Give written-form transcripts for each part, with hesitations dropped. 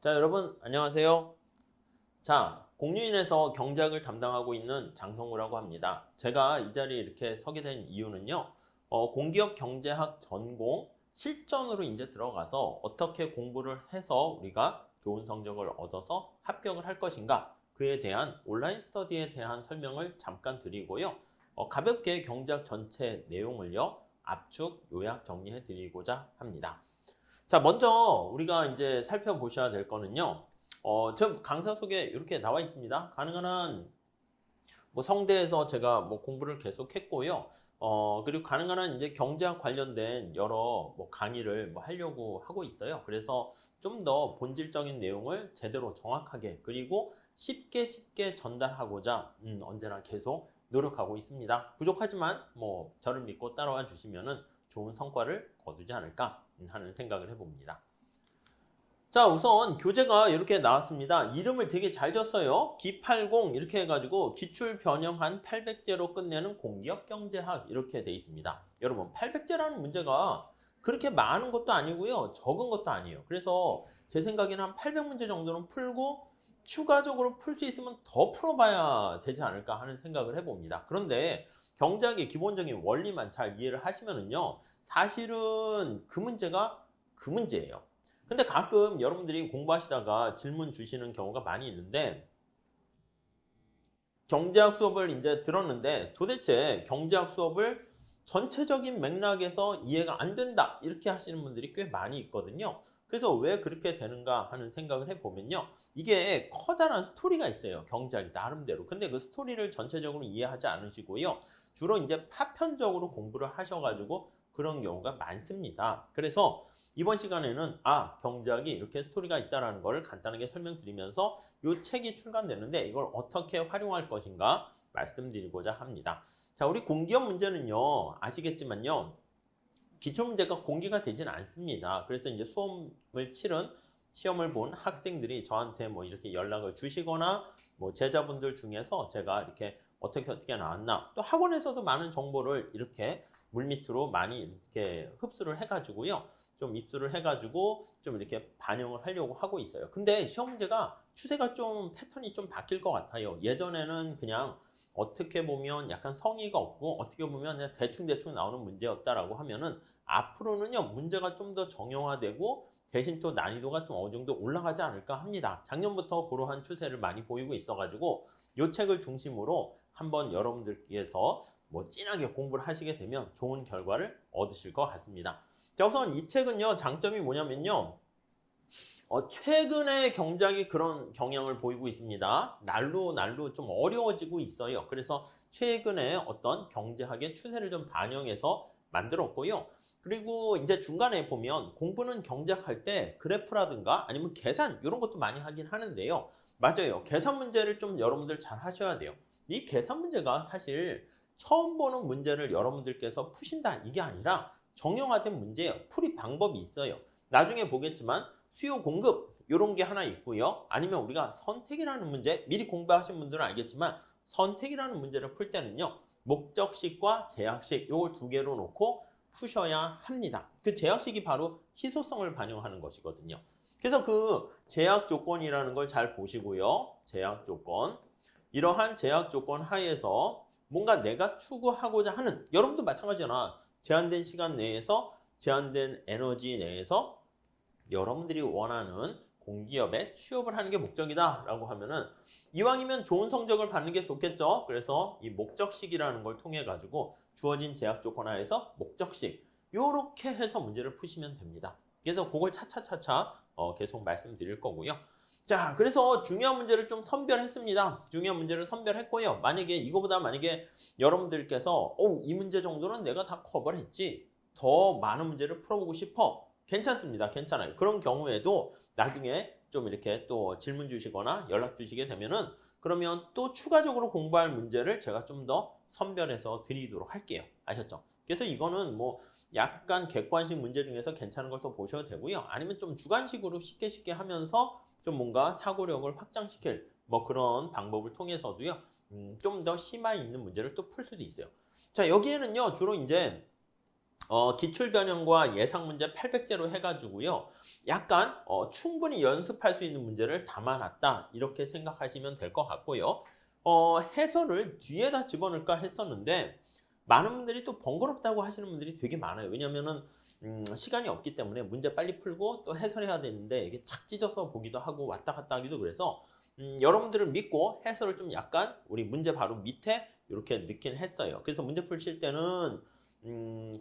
자, 여러분 안녕하세요. 자, 공유인에서 경제학을 담당하고 있는 장성우라고 합니다. 제가 이 자리에 이렇게 서게 된 이유는요. 공기업 경제학 전공 실전으로 이제 들어가서 어떻게 공부를 해서 우리가 좋은 성적을 얻어서 합격을 할 것인가, 그에 대한 온라인 스터디에 대한 설명을 잠깐 드리고요. 가볍게 경제학 전체 내용을요, 압축, 요약 정리해 드리고자 합니다. 자, 먼저 우리가 이제 살펴보셔야 될 거는요. 저 강사 속에 이렇게 나와 있습니다. 가능한 한 뭐 성대에서 제가 뭐 공부를 계속 했고요. 그리고 가능한 한 이제 경제학 관련된 여러 뭐 강의를 뭐 하려고 하고 있어요. 그래서 좀 더 본질적인 내용을 제대로 정확하게 그리고 쉽게 전달하고자 언제나 계속 노력하고 있습니다. 부족하지만 뭐 저를 믿고 따라와 주시면은 좋은 성과를 거두지 않을까 하는 생각을 해봅니다. 자, 우선 교재가 이렇게 나왔습니다. 이름을 되게 잘 졌어요. 기80 이렇게 해가지고 기출 변형한 800제로 끝내는 공기업 경제학 이렇게 돼 있습니다. 여러분, 800제라는 문제가 그렇게 많은 것도 아니고요. 적은 것도 아니에요. 그래서 제 생각에는 한 800문제 정도는 풀고 추가적으로 풀 수 있으면 더 풀어봐야 되지 않을까 하는 생각을 해봅니다. 그런데 경제학의 기본적인 원리만 잘 이해를 하시면은요. 사실은 그 문제가 그 문제예요. 근데 가끔 여러분들이 공부하시다가 질문 주시는 경우가 많이 있는데, 경제학 수업을 이제 들었는데 도대체 경제학 수업을 전체적인 맥락에서 이해가 안 된다 이렇게 하시는 분들이 꽤 많이 있거든요. 그래서 왜 그렇게 되는가 하는 생각을 해보면요. 이게 커다란 스토리가 있어요. 경제학이 나름대로. 근데 그 스토리를 전체적으로 이해하지 않으시고요. 주로 이제 파편적으로 공부를 하셔가지고 그런 경우가 많습니다. 그래서 이번 시간에는 경제학이 이렇게 스토리가 있다는 걸 간단하게 설명드리면서 이 책이 출간되는데 이걸 어떻게 활용할 것인가 말씀드리고자 합니다. 자, 우리 공기업 문제는요, 아시겠지만요, 기출문제가 공개가 되진 않습니다. 그래서 이제 수험을 치른 시험을 본 학생들이 저한테 뭐 이렇게 연락을 주시거나 뭐 제자분들 중에서 제가 이렇게 어떻게 나왔나, 또 학원에서도 많은 정보를 이렇게 물밑으로 많이 이렇게 흡수를 해가지고요. 좀 입수를 해가지고 좀 이렇게 반영을 하려고 하고 있어요. 근데 시험 문제가 추세가 좀 패턴이 좀 바뀔 것 같아요. 예전에는 그냥 어떻게 보면 약간 성의가 없고 어떻게 보면 그냥 대충 나오는 문제였다라고 하면은 앞으로는요 문제가 좀 더 정형화되고 대신 또 난이도가 좀 어느 정도 올라가지 않을까 합니다. 작년부터 그러한 추세를 많이 보이고 있어가지고 이 책을 중심으로 한번 여러분들께서 뭐 진하게 공부를 하시게 되면 좋은 결과를 얻으실 것 같습니다. 자, 우선 이 책은요 장점이 뭐냐면요, 최근에 경작이 그런 경향을 보이고 있습니다. 날로 좀 어려워지고 있어요. 그래서 최근에 어떤 경제학의 추세를 좀 반영해서 만들었고요. 그리고 이제 중간에 보면 공부는 경제학할 때 그래프라든가 아니면 계산 이런 것도 많이 하긴 하는데요. 맞아요. 계산 문제를 좀 여러분들 잘 하셔야 돼요. 이 계산 문제가 사실 처음 보는 문제를 여러분들께서 푸신다 이게 아니라 정형화된 문제예요. 풀이 방법이 있어요. 나중에 보겠지만 수요 공급 이런 게 하나 있고요. 아니면 우리가 선택이라는 문제, 미리 공부하신 분들은 알겠지만 선택이라는 문제를 풀 때는요. 목적식과 제약식 이걸 두 개로 놓고 푸셔야 합니다. 그 제약식이 바로 희소성을 반영하는 것이거든요. 그래서 그 제약 조건이라는 걸 잘 보시고요. 제약 조건. 이러한 제약 조건 하에서 뭔가 내가 추구하고자 하는, 여러분도 마찬가지잖아. 제한된 시간 내에서 제한된 에너지 내에서 여러분들이 원하는 공기업에 취업을 하는 게 목적이다 라고 하면은 이왕이면 좋은 성적을 받는 게 좋겠죠. 그래서 이 목적식이라는 걸 통해 가지고 주어진 제약 조건 하에서 목적식 요렇게 해서 문제를 푸시면 됩니다. 그래서 그걸 차차차차 계속 말씀드릴 거고요. 자, 그래서 중요한 문제를 좀 선별했습니다. 중요한 문제를 선별했고요. 만약에 여러분들께서 이 문제 정도는 내가 다 커버를 했지, 더 많은 문제를 풀어보고 싶어, 괜찮습니다. 괜찮아요. 그런 경우에도 나중에 좀 이렇게 또 질문 주시거나 연락 주시게 되면은 그러면 또 추가적으로 공부할 문제를 제가 좀 더 선별해서 드리도록 할게요. 아셨죠? 그래서 이거는 뭐 약간 객관식 문제 중에서 괜찮은 걸 또 보셔도 되고요. 아니면 좀 주관식으로 쉽게 하면서 좀 뭔가 사고력을 확장시킬 뭐 그런 방법을 통해서도요. 좀 더 심화 있는 문제를 또 풀 수도 있어요. 자, 여기에는요. 주로 이제 기출 변형과 예상 문제 800제로 해가지고요. 약간 충분히 연습할 수 있는 문제를 담아놨다. 이렇게 생각하시면 될 것 같고요. 해설을 뒤에다 집어넣을까 했었는데 많은 분들이 또 번거롭다고 하시는 분들이 되게 많아요. 왜냐면은 시간이 없기 때문에 문제 빨리 풀고 또 해설해야 되는데 이게 착 찢어서 보기도 하고 왔다 갔다 하기도 그래서 여러분들을 믿고 해설을 좀 약간 우리 문제 바로 밑에 이렇게 넣긴 했어요. 그래서 문제 풀실 때는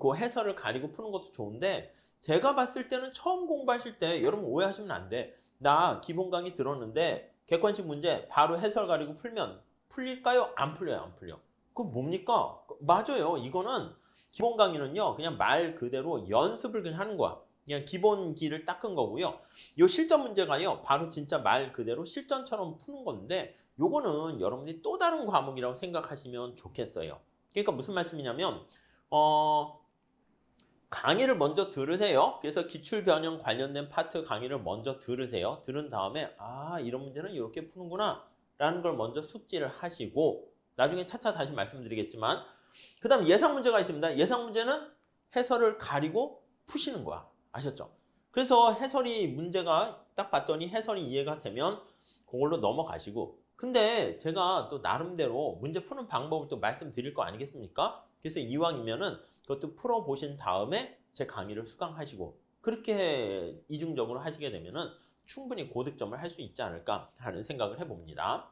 그 해설을 가리고 푸는 것도 좋은데 제가 봤을 때는 처음 공부하실 때 여러분 오해하시면 안 돼. 나 기본 강의 들었는데 객관식 문제 바로 해설 가리고 풀면 풀릴까요? 안 풀려요, 안 풀려. 그럼 뭡니까? 맞아요. 이거는 기본 강의는요, 그냥 말 그대로 연습을 그냥 하는 거야. 그냥 기본기를 닦은 거고요. 요 실전 문제가요, 바로 진짜 말 그대로 실전처럼 푸는 건데, 요거는 여러분들이 또 다른 과목이라고 생각하시면 좋겠어요. 그러니까 무슨 말씀이냐면, 강의를 먼저 들으세요. 그래서 기출 변형 관련된 파트 강의를 먼저 들으세요. 들은 다음에 이런 문제는 이렇게 푸는구나 라는 걸 먼저 숙지를 하시고 나중에 차차 다시 말씀드리겠지만 그 다음 예상 문제가 있습니다. 예상 문제는 해설을 가리고 푸시는 거야. 아셨죠? 그래서 해설이 문제가 딱 봤더니 해설이 이해가 되면 그걸로 넘어가시고 근데 제가 또 나름대로 문제 푸는 방법을 또 말씀드릴 거 아니겠습니까? 그래서 이왕이면은 그것도 풀어보신 다음에 제 강의를 수강하시고 그렇게 이중적으로 하시게 되면은 충분히 고득점을 할 수 있지 않을까 하는 생각을 해봅니다.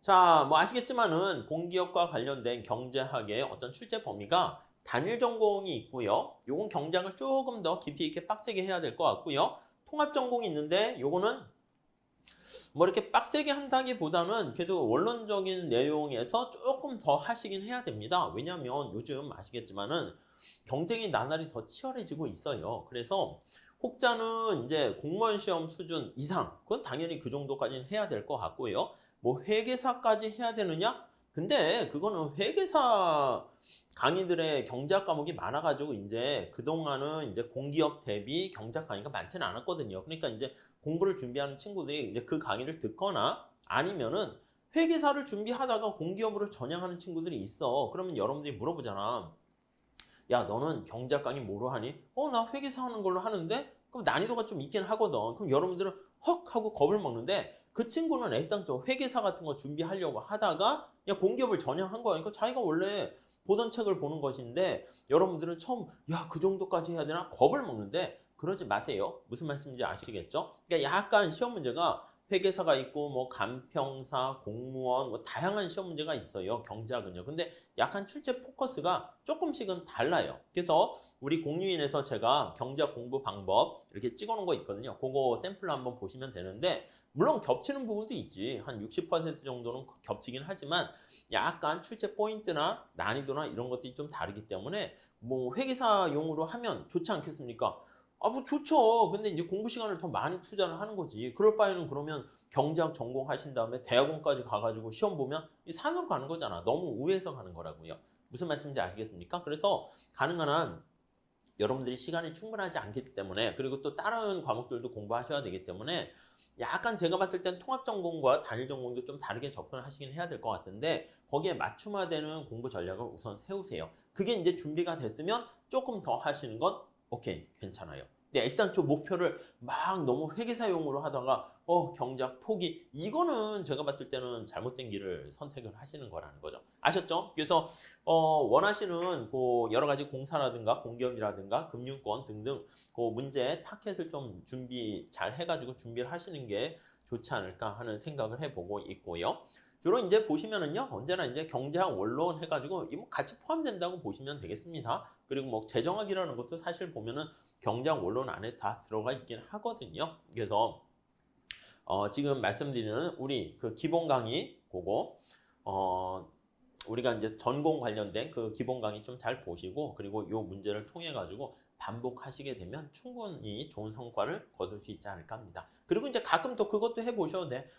자, 뭐 아시겠지만은 공기업과 관련된 경제학의 어떤 출제 범위가 단일 전공이 있고요. 요건 경제학을 조금 더 깊이 있게 빡세게 해야 될 것 같고요. 통합 전공이 있는데 요거는 뭐 이렇게 빡세게 한다기보다는 그래도 원론적인 내용에서 조금 더 하시긴 해야 됩니다. 왜냐하면 요즘 아시겠지만은 경쟁이 나날이 더 치열해지고 있어요. 그래서 혹자는 이제 공무원 시험 수준 이상, 그건 당연히 그 정도까지는 해야 될 것 같고요. 뭐 회계사까지 해야 되느냐? 근데 그거는 회계사 강의들의 경제학 과목이 많아가지고 이제 그동안은 이제 공기업 대비 경제학 강의가 많지는 않았거든요. 그러니까 이제 공부를 준비하는 친구들이 이제 그 강의를 듣거나 아니면은 회계사를 준비하다가 공기업으로 전향하는 친구들이 있어. 그러면 여러분들이 물어보잖아. 야, 너는 경제학 강의 뭐로 하니? 나 회계사 하는 걸로 하는데? 그럼 난이도가 좀 있긴 하거든. 그럼 여러분들은 헉 하고 겁을 먹는데 그 친구는 애당초 회계사 같은 거 준비하려고 하다가 그냥 공기업을 전향한 거야. 그러니까 자기가 원래 보던 책을 보는 것인데 여러분들은 처음 야, 그 정도까지 해야 되나? 겁을 먹는데 그러지 마세요. 무슨 말씀인지 아시겠죠? 그러니까 약간 시험 문제가 회계사가 있고 뭐 간평사, 공무원 뭐 다양한 시험 문제가 있어요. 경제학은요. 근데 약간 출제 포커스가 조금씩은 달라요. 그래서 우리 공유인에서 제가 경제학 공부 방법 이렇게 찍어놓은 거 있거든요. 그거 샘플로 한번 보시면 되는데 물론 겹치는 부분도 있지. 한 60% 정도는 겹치긴 하지만 약간 출제 포인트나 난이도나 이런 것들이 좀 다르기 때문에 뭐 회계사용으로 하면 좋지 않겠습니까? 뭐 좋죠. 근데 이제 공부 시간을 더 많이 투자를 하는 거지. 그럴 바에는 그러면 경제학 전공하신 다음에 대학원까지 가가지고 시험 보면 이 산으로 가는 거잖아. 너무 우에서 가는 거라고요. 무슨 말씀인지 아시겠습니까? 그래서 가능한 한 여러분들이 시간이 충분하지 않기 때문에 그리고 또 다른 과목들도 공부하셔야 되기 때문에 약간 제가 봤을 땐 통합 전공과 단일 전공도 좀 다르게 접근을 하시긴 해야 될 것 같은데 거기에 맞춤화되는 공부 전략을 우선 세우세요. 그게 이제 준비가 됐으면 조금 더 하시는 건 오케이, 괜찮아요. 근데 애시당초 목표를 막 너무 회계사용으로 하다가 경제학 포기 이거는 제가 봤을 때는 잘못된 길을 선택을 하시는 거라는 거죠. 아셨죠? 그래서 원하시는 그 여러 가지 공사라든가 공기업이라든가 금융권 등등 그 문제 타켓을 좀 준비 잘 해가지고 준비를 하시는 게 좋지 않을까 하는 생각을 해보고 있고요. 주로 이제 보시면은요 언제나 이제 경제학 원론 해가지고 이 뭐 같이 포함된다고 보시면 되겠습니다. 그리고 뭐 재정학이라는 것도 사실 보면은 경제학 원론 안에 다 들어가 있긴 하거든요. 그래서 지금 말씀드리는 우리 그 기본 강의 그거 우리가 이제 전공 관련된 그 기본 강의 좀 잘 보시고 그리고 이 문제를 통해 가지고 반복하시게 되면 충분히 좋은 성과를 거둘 수 있지 않을까 합니다. 그리고 이제 가끔 또 그것도 해보셔도 돼.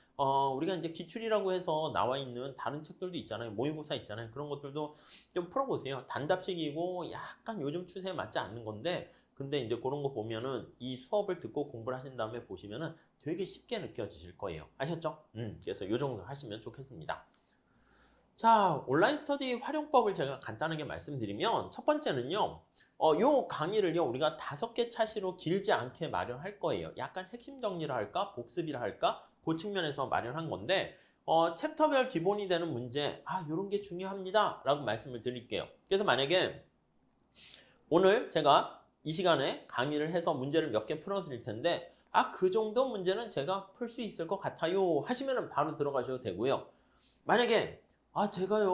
우리가 이제 기출이라고 해서 나와 있는 다른 책들도 있잖아요. 모의고사 있잖아요. 그런 것들도 좀 풀어보세요. 단답식이고 약간 요즘 추세에 맞지 않는 건데 근데 이제 그런 거 보면은 이 수업을 듣고 공부를 하신 다음에 보시면은 되게 쉽게 느껴지실 거예요. 아셨죠? 그래서 요 정도 하시면 좋겠습니다. 자, 온라인 스터디 활용법을 제가 간단하게 말씀드리면 첫 번째는요. 요 강의를요. 우리가 5개 차시로 길지 않게 마련할 거예요. 약간 핵심 정리를 할까? 복습이라 할까? 그 측면에서 마련한 건데 챕터별 기본이 되는 문제, 요런 게 중요합니다. 라고 말씀을 드릴게요. 그래서 만약에 오늘 제가 이 시간에 강의를 해서 문제를 몇 개 풀어드릴 텐데 그 정도 문제는 제가 풀 수 있을 것 같아요 하시면 바로 들어가셔도 되고요. 만약에 제가요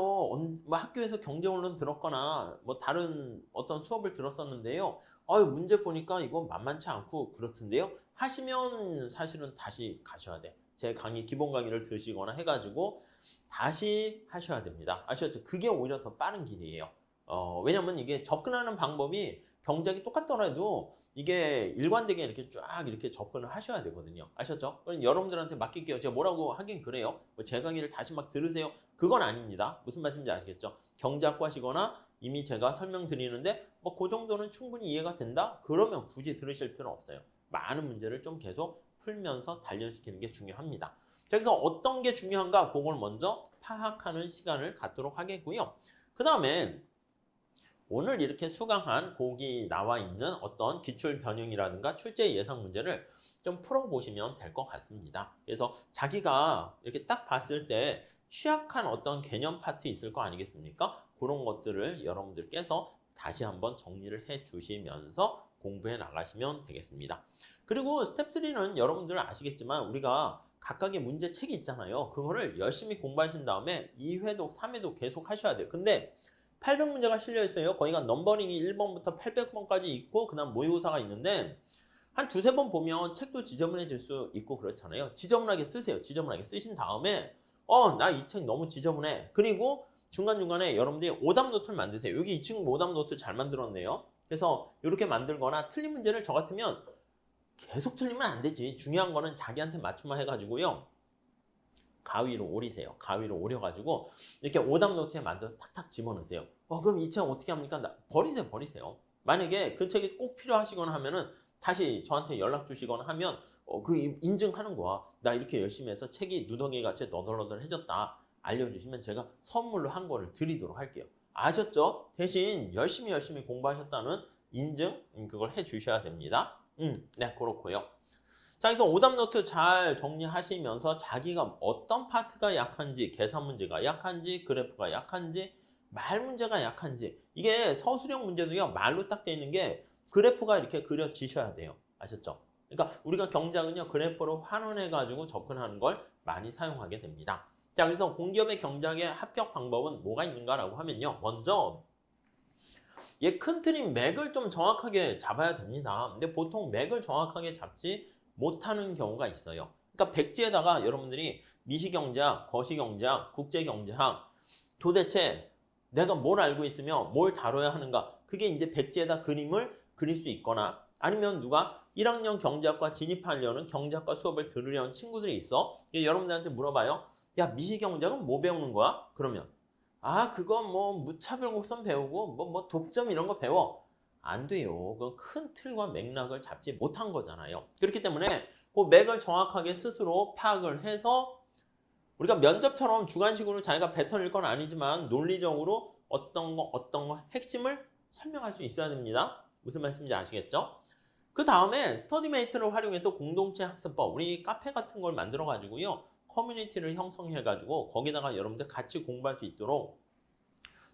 뭐 학교에서 경제원론 들었거나 뭐 다른 어떤 수업을 들었었는데요. 문제 보니까 이거 만만치 않고 그렇던데요 하시면 사실은 다시 가셔야 돼. 제 강의 기본 강의를 들으시거나 해가지고 다시 하셔야 됩니다. 아시겠죠? 그게 오히려 더 빠른 길이에요. 왜냐면 이게 접근하는 방법이 경작이 똑같더라도 이게 일관되게 이렇게 쫙 이렇게 접근을 하셔야 되거든요. 아셨죠? 그럼 여러분들한테 맡길게요. 제가 뭐라고 하긴 그래요. 제 강의를 다시 막 들으세요. 그건 아닙니다. 무슨 말씀인지 아시겠죠? 경작과시거나 이미 제가 설명드리는데 뭐 그 정도는 충분히 이해가 된다? 그러면 굳이 들으실 필요는 없어요. 많은 문제를 좀 계속 풀면서 단련시키는 게 중요합니다. 그래서 어떤 게 중요한가? 그걸 먼저 파악하는 시간을 갖도록 하겠고요. 그 다음에 오늘 이렇게 수강한 거기 나와 있는 어떤 기출 변형이라든가 출제 예상 문제를 좀 풀어보시면 될 것 같습니다. 그래서 자기가 이렇게 딱 봤을 때 취약한 어떤 개념 파트 있을 거 아니겠습니까? 그런 것들을 여러분들께서 다시 한번 정리를 해 주시면서 공부해 나가시면 되겠습니다. 그리고 스텝 3는 여러분들 아시겠지만 우리가 각각의 문제책이 있잖아요. 그거를 열심히 공부하신 다음에 2회독, 3회독 계속 하셔야 돼요. 근데 800문제가 실려 있어요. 거기가 넘버링이 1번부터 800번까지 있고 그 다음 모의고사가 있는데 한 두세 번 보면 책도 지저분해질 수 있고 그렇잖아요. 지저분하게 쓰세요. 지저분하게 쓰신 다음에 나 이 책 너무 지저분해. 그리고 중간중간에 여러분들이 오답 노트를 만드세요. 여기 이 친구 오답 노트 잘 만들었네요. 그래서 이렇게 만들거나 틀린 문제를 저 같으면 계속 틀리면 안 되지. 중요한 거는 자기한테 맞춤만 해가지고요. 가위로 오리세요. 가위로 오려가지고 이렇게 오답 노트에 만들어서 탁탁 집어넣으세요. 그럼 이 책 어떻게 합니까? 버리세요, 버리세요. 만약에 그 책이 꼭 필요하시거나 하면은 다시 저한테 연락 주시거나 하면 그 인증하는 거야. 나 이렇게 열심히 해서 책이 누더기 같이 너덜너덜해졌다. 알려주시면 제가 선물로 한 거를 드리도록 할게요. 아셨죠? 대신 열심히 공부하셨다는 인증 그걸 해주셔야 됩니다. 네, 그렇고요. 자, 그래서 오답 노트 잘 정리하시면서 자기가 어떤 파트가 약한지, 계산 문제가 약한지, 그래프가 약한지, 말 문제가 약한지. 이게 서술형 문제도요, 말로 딱 돼 있는 게 그래프가 이렇게 그려지셔야 돼요. 아셨죠? 그러니까 우리가 경작은요, 그래프로 환원해가지고 접근하는 걸 많이 사용하게 됩니다. 자, 그래서 공기업의 경작의 합격 방법은 뭐가 있는가라고 하면요. 먼저 얘 큰 틀인 맥을 좀 정확하게 잡아야 됩니다. 근데 보통 맥을 정확하게 잡지 못하는 경우가 있어요. 그러니까 백지에다가 여러분들이 미시경제학, 거시경제학, 국제경제학 도대체 내가 뭘 알고 있으며 뭘 다뤄야 하는가 그게 이제 백지에다 그림을 그릴 수 있거나 아니면 누가 1학년 경제학과 진입하려는 경제학과 수업을 들으려는 친구들이 있어. 여러분들한테 물어봐요. 야, 미시경제학은 뭐 배우는 거야? 그러면 그건 뭐 무차별 곡선 배우고 뭐 독점 이런 거 배워. 안 돼요. 그 큰 틀과 맥락을 잡지 못한 거잖아요. 그렇기 때문에 그 맥을 정확하게 스스로 파악을 해서 우리가 면접처럼 주관식으로 자기가 뱉어낼 건 아니지만 논리적으로 어떤 거 핵심을 설명할 수 있어야 됩니다. 무슨 말씀인지 아시겠죠? 그 다음에 스터디메이트를 활용해서 공동체 학습법, 우리 카페 같은 걸 만들어 가지고요. 커뮤니티를 형성해 가지고 거기다가 여러분들 같이 공부할 수 있도록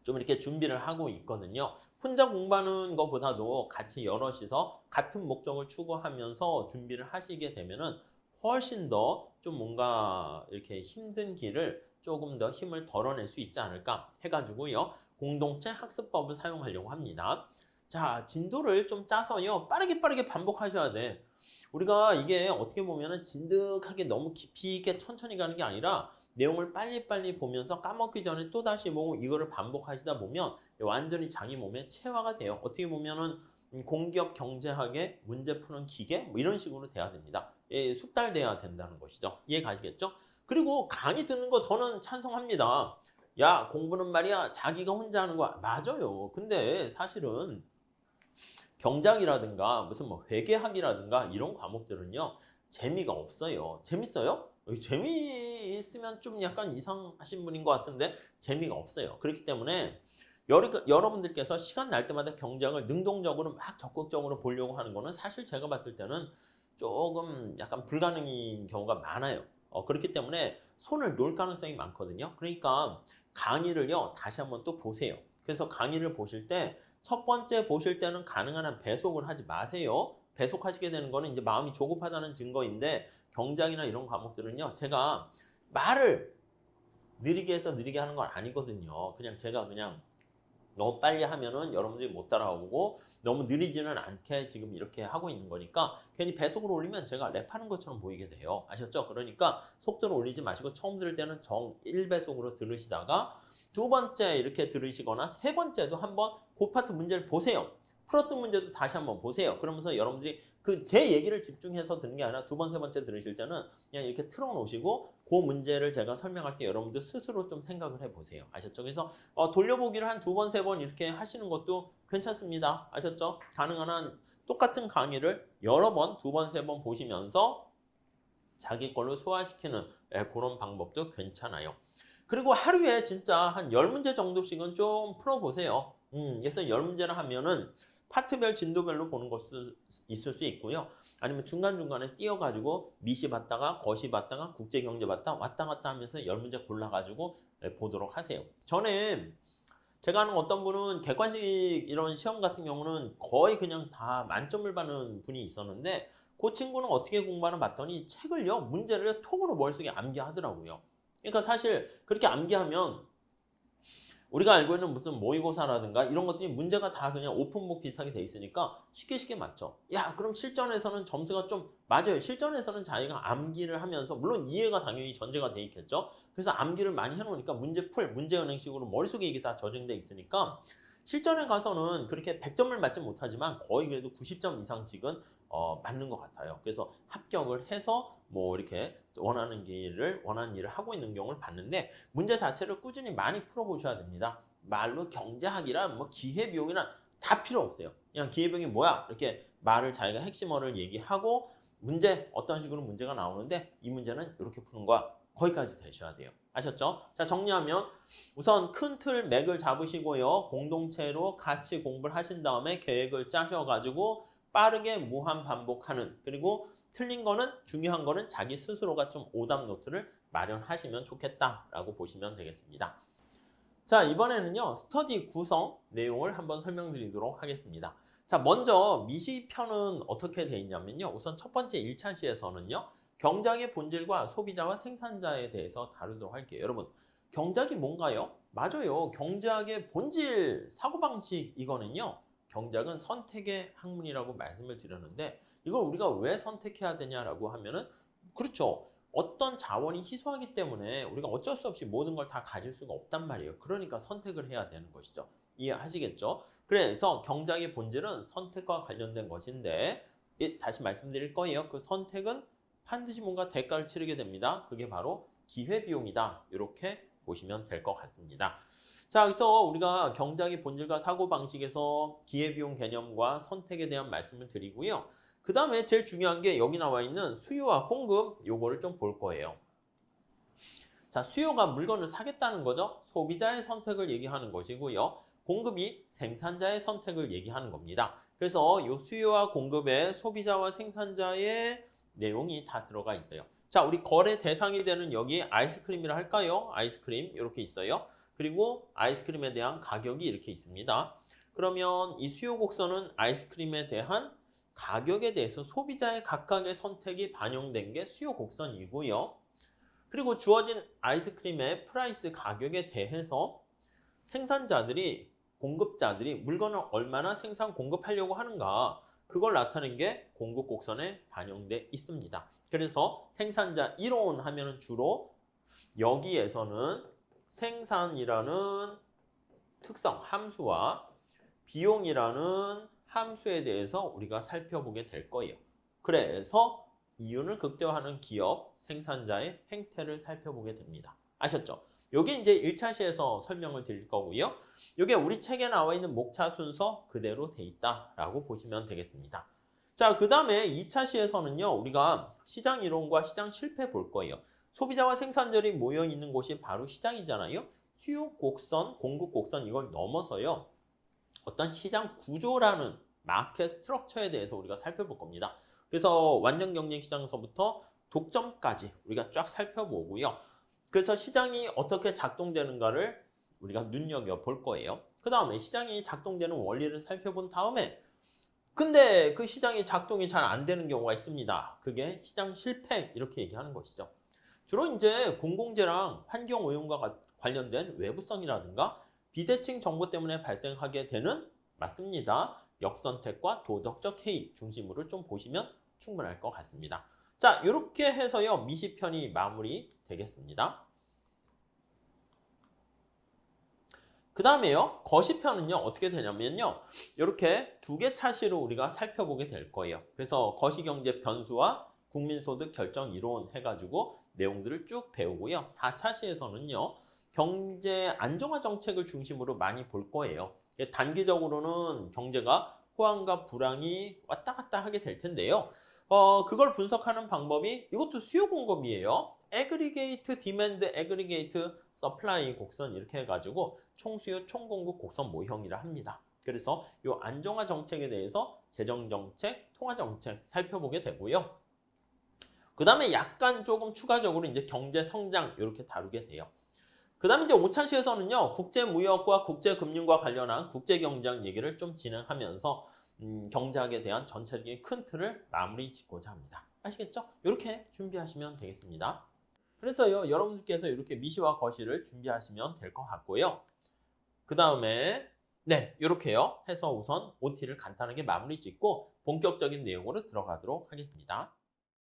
좀 이렇게 준비를 하고 있거든요. 혼자 공부하는 것보다도 같이 여럿이서 같은 목적을 추구하면서 준비를 하시게 되면은 훨씬 더 좀 뭔가 이렇게 힘든 길을 조금 더 힘을 덜어낼 수 있지 않을까 해가지고요. 공동체 학습법을 사용하려고 합니다. 자, 진도를 좀 짜서요. 빠르게 반복하셔야 돼. 우리가 이게 어떻게 보면은 진득하게 너무 깊이 있게 천천히 가는 게 아니라 내용을 빨리빨리 보면서 까먹기 전에 또다시 보고 이거를 반복하시다 보면 완전히 자기 몸에 체화가 돼요. 어떻게 보면은 공기업 경제학의 문제 푸는 기계 뭐 이런 식으로 돼야 됩니다. 숙달돼야 된다는 것이죠. 이해 가시겠죠? 그리고 강의 듣는 거 저는 찬성합니다. 야, 공부는 말이야 자기가 혼자 하는 거야. 맞아요. 근데 사실은 경작이라든가 무슨 뭐 회계학이라든가 이런 과목들은요. 재미가 없어요. 재밌어요? 재미있으면 좀 약간 이상하신 분인 것 같은데 재미가 없어요. 그렇기 때문에 여러분들께서 시간 날 때마다 경쟁을 능동적으로 막 적극적으로 보려고 하는 거는 사실 제가 봤을 때는 조금 약간 불가능인 경우가 많아요. 그렇기 때문에 손을 놓을 가능성이 많거든요. 그러니까 강의를요, 다시 한번 또 보세요. 그래서 강의를 보실 때 첫 번째 보실 때는 가능한 한 배속을 하지 마세요. 배속하시게 되는 거는 이제 마음이 조급하다는 증거인데 경장이나 이런 과목들은요, 제가 말을 느리게 해서 느리게 하는 건 아니거든요. 제가 너무 빨리 하면은 여러분들이 못 따라오고 너무 느리지는 않게 지금 이렇게 하고 있는 거니까 괜히 배속을 올리면 제가 랩하는 것처럼 보이게 돼요. 아셨죠? 그러니까 속도를 올리지 마시고 처음 들을 때는 정 1배속으로 들으시다가 두 번째 이렇게 들으시거나 세 번째도 한번 그 파트 문제를 보세요. 풀었던 문제도 다시 한번 보세요. 그러면서 여러분들이 제 얘기를 집중해서 듣는 게 아니라 두 번, 세 번째 들으실 때는 그냥 이렇게 틀어놓으시고 그 문제를 제가 설명할 때 여러분들 스스로 좀 생각을 해보세요. 아셨죠? 그래서 돌려보기를 한 두 번, 세 번 이렇게 하시는 것도 괜찮습니다. 아셨죠? 가능한 한 똑같은 강의를 여러 번, 두 번, 세 번 보시면서 자기 걸로 소화시키는 그런 방법도 괜찮아요. 그리고 하루에 진짜 한 10문제 정도씩은 좀 풀어보세요. 그래서 10문제를 하면은 파트별 진도별로 보는 것도 있을 수 있고요. 아니면 중간중간에 띄어가지고 미시 봤다가 거시 봤다가 국제경제 봤다 왔다 갔다 하면서 10문제 골라가지고 보도록 하세요. 전에 제가 아는 어떤 분은 객관식 이런 시험 같은 경우는 거의 그냥 다 만점을 받는 분이 있었는데 그 친구는 어떻게 공부하나 봤더니 책을요, 문제를 통으로 머릿속에 암기하더라고요. 그러니까 사실 그렇게 암기하면 우리가 알고 있는 무슨 모의고사라든가 이런 것들이 문제가 다 그냥 오픈북 비슷하게 돼 있으니까 쉽게 맞죠. 야, 그럼 실전에서는 점수가 좀 맞아요. 실전에서는 자기가 암기를 하면서 물론 이해가 당연히 전제가 돼 있겠죠. 그래서 암기를 많이 해놓으니까 문제은행식으로 머릿속에 이게 다 저장돼 있으니까 실전에 가서는 그렇게 100점을 맞지 못하지만 거의 그래도 90점 이상씩은 맞는 것 같아요. 그래서 합격을 해서 뭐 이렇게 원하는 일을 하고 있는 경우를 봤는데 문제 자체를 꾸준히 많이 풀어보셔야 됩니다. 말로 경제학이란 뭐 기회비용이란 다 필요 없어요. 그냥 기회비용이 뭐야? 이렇게 말을 자기가 핵심어를 얘기하고 어떤 식으로 문제가 나오는데 이 문제는 이렇게 푸는 거야. 거기까지 되셔야 돼요. 아셨죠? 자, 정리하면 우선 큰 틀 맥을 잡으시고요. 공동체로 같이 공부를 하신 다음에 계획을 짜셔가지고 빠르게 무한 반복하는, 그리고 틀린 거는, 중요한 거는 자기 스스로가 좀 오답 노트를 마련하시면 좋겠다라고 보시면 되겠습니다. 자, 이번에는요, 스터디 구성 내용을 한번 설명드리도록 하겠습니다. 자, 먼저 미시편은 어떻게 되어 있냐면요. 우선 첫 번째 1차 시에서는요, 경작의 본질과 소비자와 생산자에 대해서 다루도록 할게요. 여러분, 경작이 뭔가요? 맞아요. 경작의 본질, 사고방식 이거는요. 경작은 선택의 학문이라고 말씀을 드렸는데 이걸 우리가 왜 선택해야 되냐라고 하면은 그렇죠. 어떤 자원이 희소하기 때문에 우리가 어쩔 수 없이 모든 걸 다 가질 수가 없단 말이에요. 그러니까 선택을 해야 되는 것이죠. 이해하시겠죠? 그래서 경작의 본질은 선택과 관련된 것인데 다시 말씀드릴 거예요. 그 선택은 반드시 뭔가 대가를 치르게 됩니다. 그게 바로 기회비용이다. 이렇게 보시면 될 것 같습니다. 자, 그래서 우리가 경작의 본질과 사고방식에서 기회비용 개념과 선택에 대한 말씀을 드리고요. 그 다음에 제일 중요한 게 여기 나와 있는 수요와 공급, 요거를 좀 볼 거예요. 자, 수요가 물건을 사겠다는 거죠. 소비자의 선택을 얘기하는 것이고요. 공급이 생산자의 선택을 얘기하는 겁니다. 그래서 이 수요와 공급에 소비자와 생산자의 내용이 다 들어가 있어요. 자, 우리 거래 대상이 되는 여기 아이스크림이라 할까요? 아이스크림 이렇게 있어요. 그리고 아이스크림에 대한 가격이 이렇게 있습니다. 그러면 이 수요 곡선은 아이스크림에 대한 가격에 대해서 소비자의 각각의 선택이 반영된 게 수요 곡선이고요. 그리고 주어진 아이스크림의 프라이스 가격에 대해서 생산자들이, 공급자들이 물건을 얼마나 생산 공급하려고 하는가, 그걸 나타낸 게 공급 곡선에 반영돼 있습니다. 그래서 생산자 이론 하면은 주로 여기에서는 생산이라는 특성, 함수와 비용이라는 함수에 대해서 우리가 살펴보게 될 거예요. 그래서 이윤을 극대화하는 기업, 생산자의 행태를 살펴보게 됩니다. 아셨죠? 여기 이제 1차 시에서 설명을 드릴 거고요. 이게 우리 책에 나와 있는 목차 순서 그대로 돼 있다라고 보시면 되겠습니다. 자, 그 다음에 2차 시에서는요, 우리가 시장 이론과 시장 실패 볼 거예요. 소비자와 생산자들이 모여 있는 곳이 바로 시장이잖아요. 수요 곡선, 공급 곡선 이걸 넘어서요. 어떤 시장 구조라는 마켓 스트럭처에 대해서 우리가 살펴볼 겁니다. 그래서 완전 경쟁 시장서부터 독점까지 우리가 쫙 살펴보고요. 그래서 시장이 어떻게 작동되는가를 우리가 눈여겨볼 거예요. 그 다음에 시장이 작동되는 원리를 살펴본 다음에 근데 그 시장이 작동이 잘 안 되는 경우가 있습니다. 그게 시장 실패 이렇게 얘기하는 것이죠. 주로 이제 공공재랑 환경오염과 관련된 외부성이라든가 비대칭 정보 때문에 발생하게 되는 맞습니다. 역선택과 도덕적 해이 중심으로 좀 보시면 충분할 것 같습니다. 자, 이렇게 해서요. 미시편이 마무리 되겠습니다. 그 다음에요. 거시편은요. 어떻게 되냐면요. 이렇게 두 개 차시로 우리가 살펴보게 될 거예요. 그래서 거시경제 변수와 국민소득 결정 이론 해가지고 내용들을 쭉 배우고요. 4차시에서는요. 경제 안정화 정책을 중심으로 많이 볼 거예요. 단기적으로는 경제가 호황과 불황이 왔다 갔다 하게 될 텐데요. 그걸 분석하는 방법이 이것도 수요 공급이에요. 애그리게이트 디맨드, 애그리게이트 서플라이 곡선 이렇게 해가지고 총수요, 총공급 곡선 모형이라 합니다. 그래서 이 안정화 정책에 대해서 재정 정책, 통화 정책 살펴보게 되고요. 그 다음에 약간 조금 추가적으로 이제 경제 성장 이렇게 다루게 돼요. 그 다음에 이제 5차시에서는요, 국제무역과 국제금융과 관련한 국제경제학 얘기를 좀 진행하면서 경제학에 대한 전체적인 큰 틀을 마무리 짓고자 합니다. 아시겠죠? 이렇게 준비하시면 되겠습니다. 그래서요, 여러분들께서 이렇게 미시와 거시를 준비하시면 될 것 같고요. 그 다음에 네, 이렇게요 해서 우선 OT를 간단하게 마무리 짓고 본격적인 내용으로 들어가도록 하겠습니다.